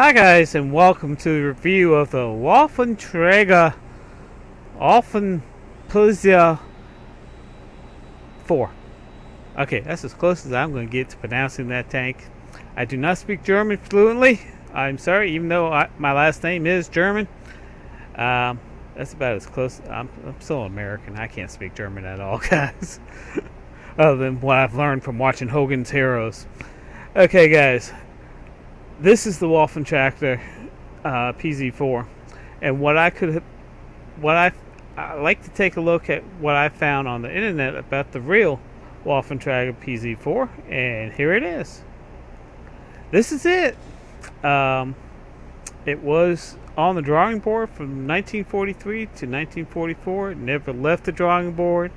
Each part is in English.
Hi guys, and welcome to the review of the Waffenträger auf 4. Okay, that's as close as I'm going to get to pronouncing that tank. I do not speak German fluently. I'm sorry, even though my last name is German. That's about as close. I'm still American. I can't speak German at all, guys. Other than what I've learned from watching Hogan's Heroes. Okay, guys. This is the Waffenträger PZ4, and I like to take a look at what I found on the internet about the real Waffenträger PZ4, and here it is. This is it. It was on the drawing board from 1943 to 1944. It never left the drawing board.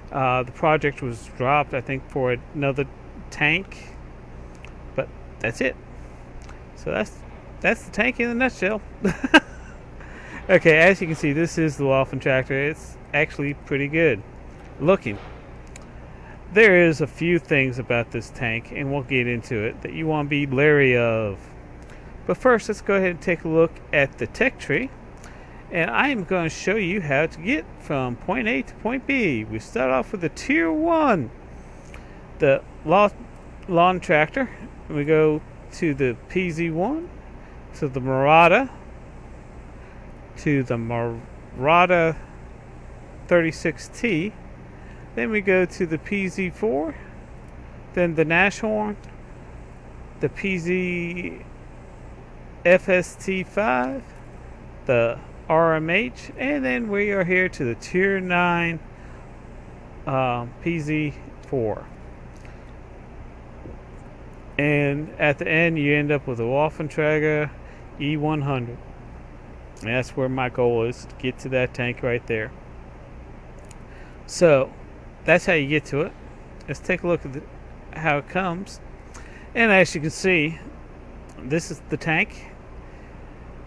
The project was dropped, I think, for another tank, but that's it. So that's the tank in a nutshell. Okay, as you can see, this is the Waffenträger. It's actually pretty good looking. There is a few things about this tank, and we'll get into it, that you want to be leery of. But first, let's go ahead and take a look at the tech tree. And I am going to show you how to get from point A to point B. We start off with the Tier 1, the lawn tractor. We go to the PZ1, to the Murata, to the Murata 36T. Then we go to the PZ4, then the Nashorn, the PZ FST5, the RMH, and then we are here to the Tier 9 PZ4. And at the end, you end up with a Waffenträger E100. And that's where my goal is, to get to that tank right there. So, that's how you get to it. Let's take a look at how it comes. And as you can see, this is the tank.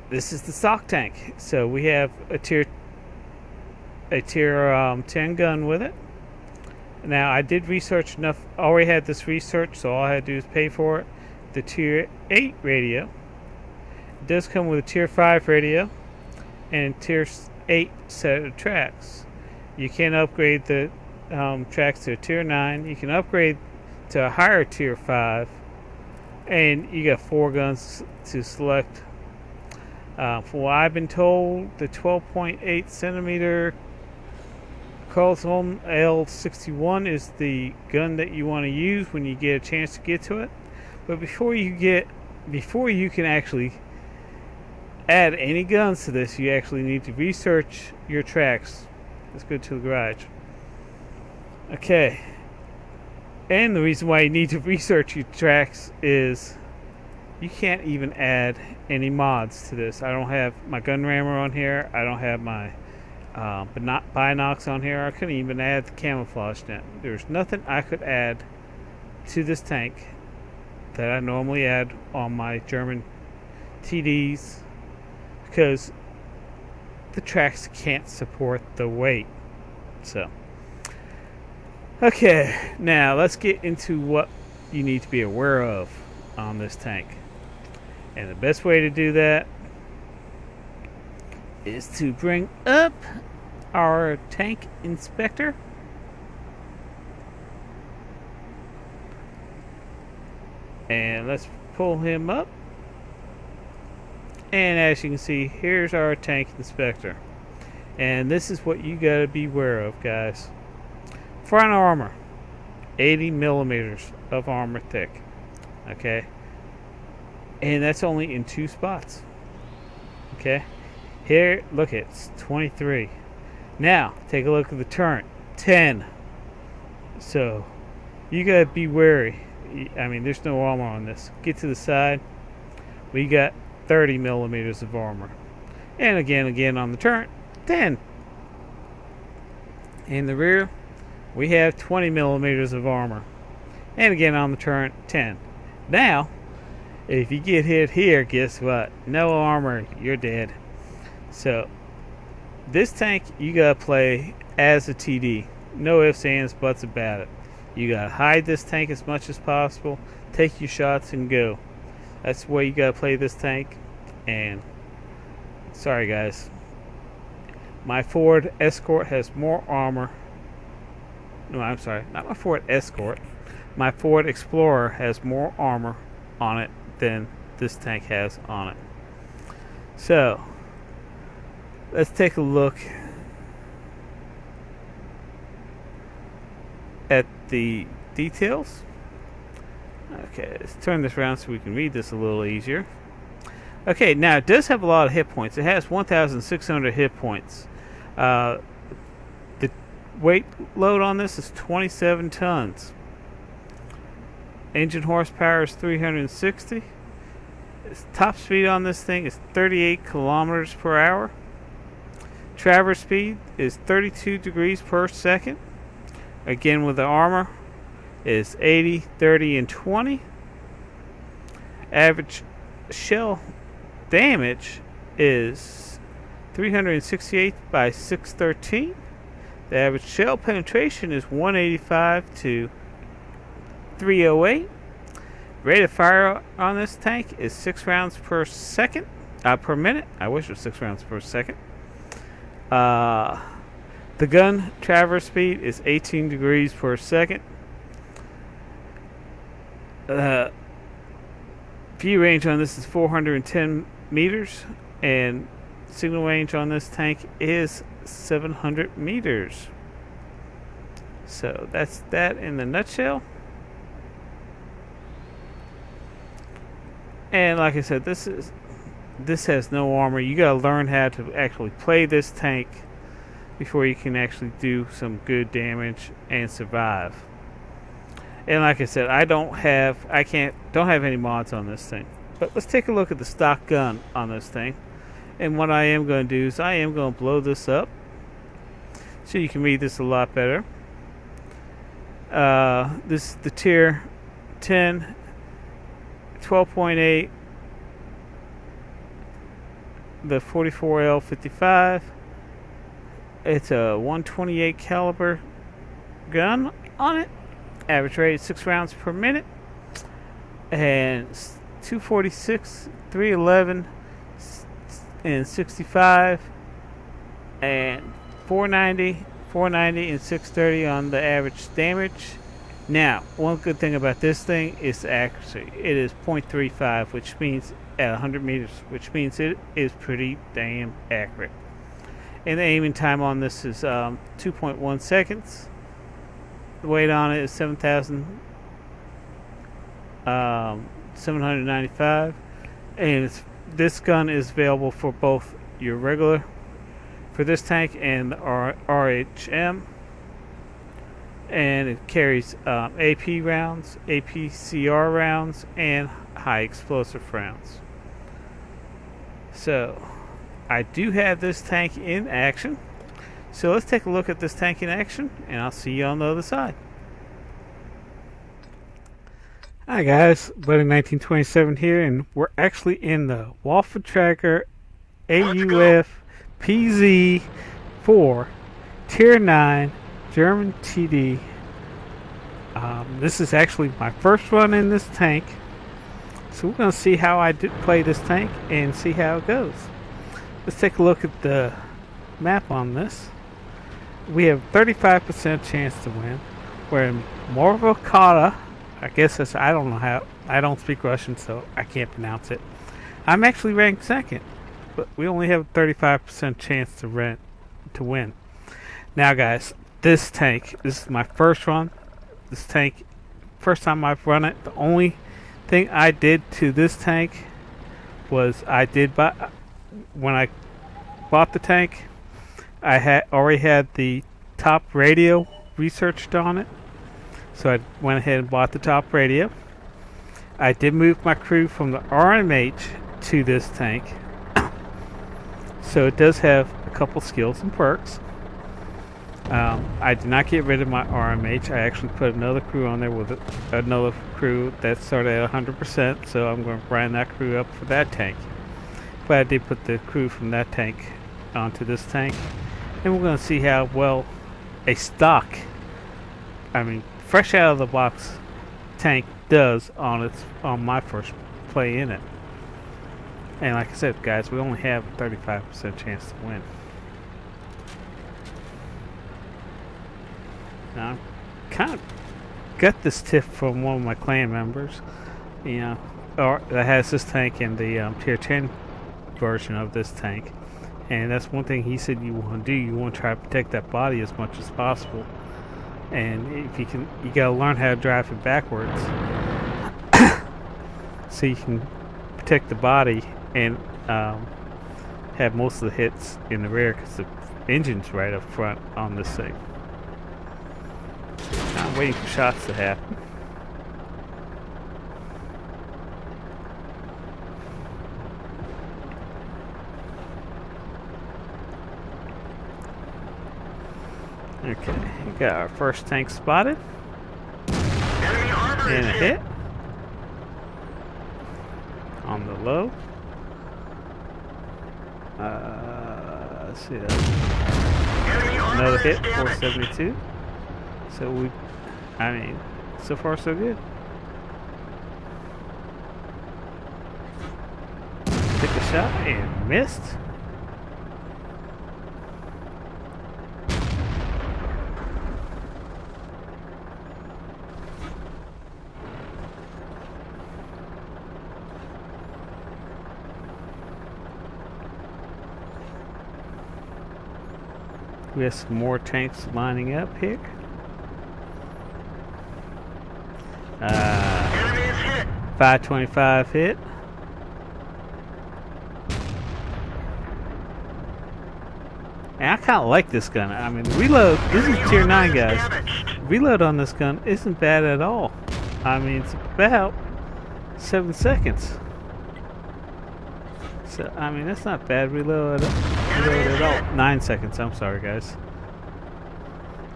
This is the stock tank. So we have a tier 10 gun with it. Now, I did research enough. I already had this research, so all I had to do is pay for it. The Tier 8 radio. It does come with a Tier 5 radio and Tier 8 set of tracks. You can upgrade the tracks to a Tier 9. You can upgrade to a higher Tier 5. And you got 4 guns to select. From what I've been told, the 12.8 centimeter Carlson L61 is the gun that you want to use when you get a chance to get to it. But before you can actually add any guns to this, you actually need to research your tracks. Let's go to the garage. Okay. And the reason why you need to research your tracks is you can't even add any mods to this. I don't have my gun rammer on here. I don't have my but not binocs on here. I couldn't even add the camouflage net. There's nothing I could add to this tank that I normally add on my German TDs, because the tracks can't support the weight. So, okay, now let's get into what you need to be aware of on this tank. And the best way to do that is to bring up our tank inspector. And let's pull him up. And as you can see, here's our tank inspector. And this is what you gotta be aware of, guys. Front armor, 80 millimeters of armor thick. Okay. And that's only in 2 spots. Okay. Here, look, it's 23. Now, take a look at the turret. 10. So, you gotta be wary. I mean, there's no armor on this. Get to the side. We got 30 millimeters of armor. And again on the turret, 10. In the rear, we have 20 millimeters of armor. And again on the turret, 10. Now, if you get hit here, guess what? No armor, you're dead. So, this tank, you gotta play as a TD. No ifs, ands, buts about it. You gotta hide this tank as much as possible. Take your shots and go. That's the way you gotta play this tank. And sorry guys, my Ford Escort has more armor. No, I'm sorry, not my Ford Escort. My Ford Explorer has more armor on it than this tank has on it. So let's take a look at the details. Okay, let's turn this around so we can read this a little easier. Okay, now it does have a lot of hit points. It has 1,600 hit points. The weight load on this is 27 tons. Engine horsepower is 360. Top speed on this thing is 38 kilometers per hour. Traverse speed is 32 degrees per second. Again, with the armor, is 80, 30, and 20. Average shell damage is 368 by 613. The average shell penetration is 185 to 308. Rate of fire on this tank is 6 rounds per second, per minute. I wish it was 6 rounds per second. The gun traverse speed is 18 degrees per second. View range on this is 410 meters, and signal range on this tank is 700 meters. So that's that in the nutshell. And like I said, this has no armor. You gotta learn how to actually play this tank before you can actually do some good damage and survive. And like I said, don't have any mods on this thing. But let's take a look at the stock gun on this thing. And what I am going to do is I am going to blow this up so you can read this a lot better. This is the tier 10, 12.8, the 44L55. It's a 128 caliber gun on it. Average rate is 6 rounds per minute, and 246, 311, and 65, and 490, and 630 on the average damage. Now, one good thing about this thing is the accuracy. It is 0.35, which means at 100 meters, which means it is pretty damn accurate. And the aiming time on this is 2.1 seconds. The weight on it is 795, and this gun is available for both your regular, for this tank, and the RHM, and it carries AP rounds, APCR rounds, and high explosive rounds. So I do have this tank in action. So let's take a look at this tank in action, and I'll see you on the other side. Hi guys, Buddy 1927 here, and we're actually in the Waffenträger AUF PZ4 Tier 9 German TD. This is actually my first run in this tank, so we're going to see how I play this tank and see how it goes. Let's take a look at the map on this. We have 35% chance to win. We're in Morvokata. I guess that's, I don't know how, I don't speak Russian, so I can't pronounce it. I'm actually ranked second, but we only have a 35% chance to win. Now guys, this tank, this is my first run. This tank, first time I've run it. The only thing I did to this tank was when I bought the tank, I already had the top radio researched on it, so I went ahead and bought the top radio. I did move my crew from the RMH to this tank, so it does have a couple skills and perks. I did not get rid of my RMH. I actually put another crew on there with another crew that started at 100%, so I'm going to grind that crew up for that tank. But I did put the crew from that tank onto this tank, and we're going to see how well a stock, fresh out of the box tank does on my first play in it. And like I said, guys, we only have a 35% chance to win. Now, I kind of got this tip from one of my clan members, you know, or that has this tank in the tier 10 version of this tank. And that's one thing he said you want to do. You want to try to protect that body as much as possible. And if you can, you gotta learn how to drive it backwards, so you can protect the body and have most of the hits in the rear, because the engine's right up front on this thing. I'm waiting for shots to happen. Okay, we got our first tank spotted. And a hit. On the low. Let's see that. Another hit, 472. So I mean, so far so good. Took a shot and missed. We have some more tanks lining up here. 525 hit. And I kind of like this gun. I mean, reload. This is tier 9, guys. Reload on this gun isn't bad at all. I mean, it's about 7 seconds. So, I mean, that's not bad reload at all. 9 seconds, I'm sorry, guys.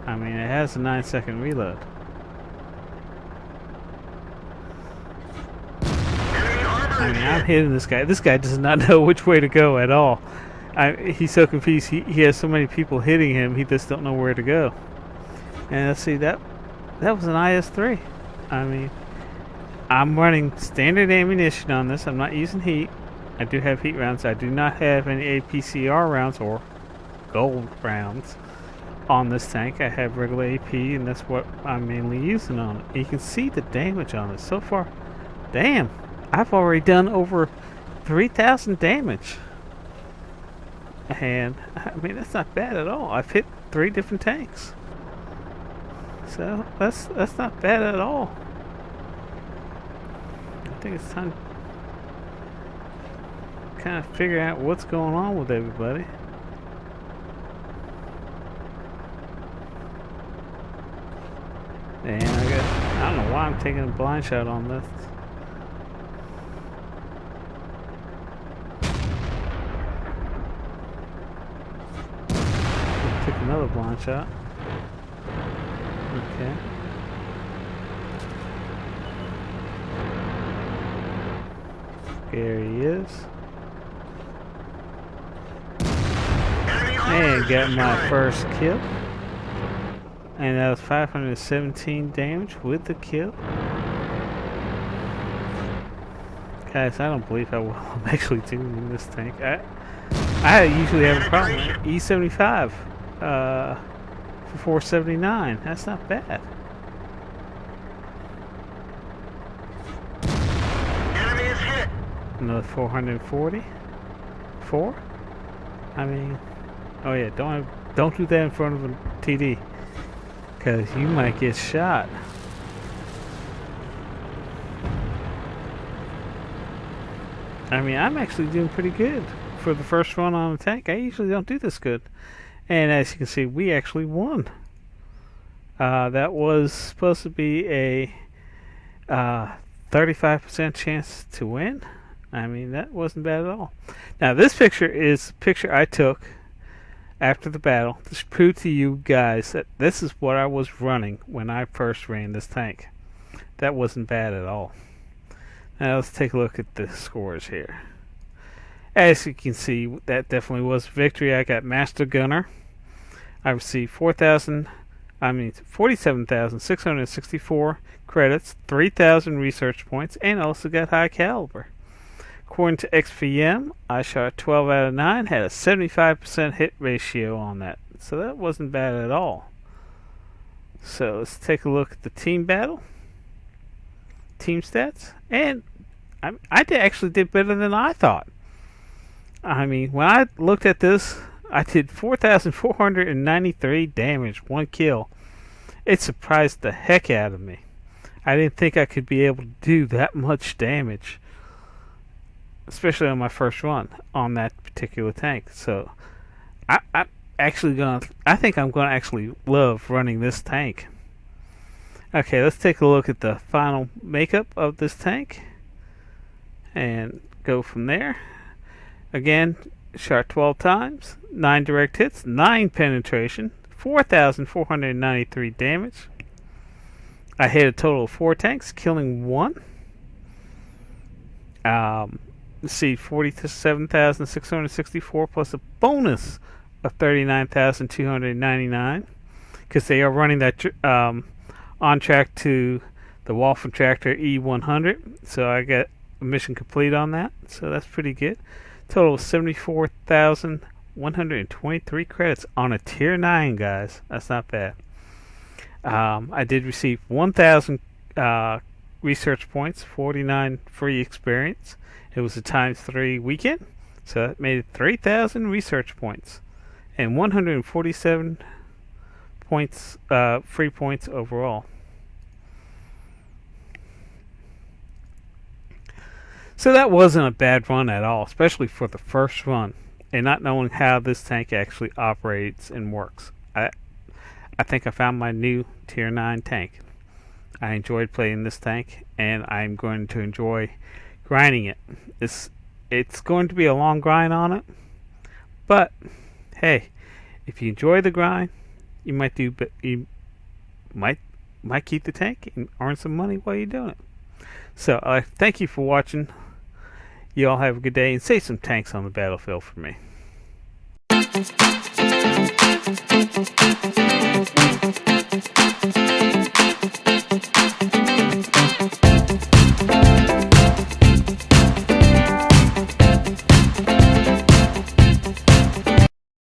I mean, it has a 9-second reload. I mean, I'm hitting this guy. This guy does not know which way to go at all. He's so confused. He has so many people hitting him, he just don't know where to go. And let's see, that was an IS-3. I mean, I'm running standard ammunition on this. I'm not using heat. I do have heat rounds. I do not have any APCR rounds or gold rounds on this tank. I have regular AP, and that's what I'm mainly using on it. You can see the damage on it so far. Damn, I've already done over 3,000 damage. And I mean, that's not bad at all. I've hit 3 different tanks, so that's not bad at all. I think it's time to kind of figure out what's going on with everybody. And I don't know why I'm taking a blind shot on this. Took another blind shot. Okay. There he is. And got my first kill. And that was 517 damage with the kill. Guys, I don't believe how well I'm actually doing in this tank. I usually have a problem with E75 for 479. That's not bad. Enemy is hit. Another 440. 4? I mean, oh yeah, don't do that in front of a TD, because you might get shot. I mean, I'm actually doing pretty good for the first run on the tank. I usually don't do this good. And as you can see, we actually won. That was supposed to be a 35% chance to win. I mean, that wasn't bad at all. Now, this picture is a picture I took after the battle to prove to you guys that this is what I was running when I first ran this tank. That wasn't bad at all. Now let's take a look at the scores here. As you can see, that definitely was victory. I got Master Gunner. I received 47,664 credits, 3,000 research points, and also got High Caliber. According to XPM, I shot 12 out of 9, had a 75% hit ratio on that. So that wasn't bad at all. So let's take a look at the team battle, team stats, and actually did better than I thought. I mean, when I looked at this, I did 4,493 damage, 1 kill. It surprised the heck out of me. I didn't think I could be able to do that much damage, especially on my first run on that particular tank. So I think I'm gonna actually love running this tank. Okay, let's take a look at the final makeup of this tank and go from there. Again, shot 12 times, 9 direct hits, 9 penetration, 4,493 damage. I hit a total of 4 tanks, killing 1. Let's see, 47,664 plus a bonus of 39,299, because they are running that on track to the Waffenträger E100. So I got a mission complete on that. So that's pretty good. Total of 74,123 credits on a tier 9, guys. That's not bad. I did receive 1,000 research points, 49 free experience. It was a ×3 weekend, so that made it 3,000 research points and 147 points, free points overall. So that wasn't a bad run at all, especially for the first run and not knowing how this tank actually operates and works. I think I found my new tier 9 tank. I enjoyed playing this tank, and I'm going to enjoy grinding it. It's going to be a long grind on it, but hey, if you enjoy the grind, you might keep the tank and earn some money while you're doing it. So thank you for watching. You all have a good day, and save some tanks on the battlefield for me.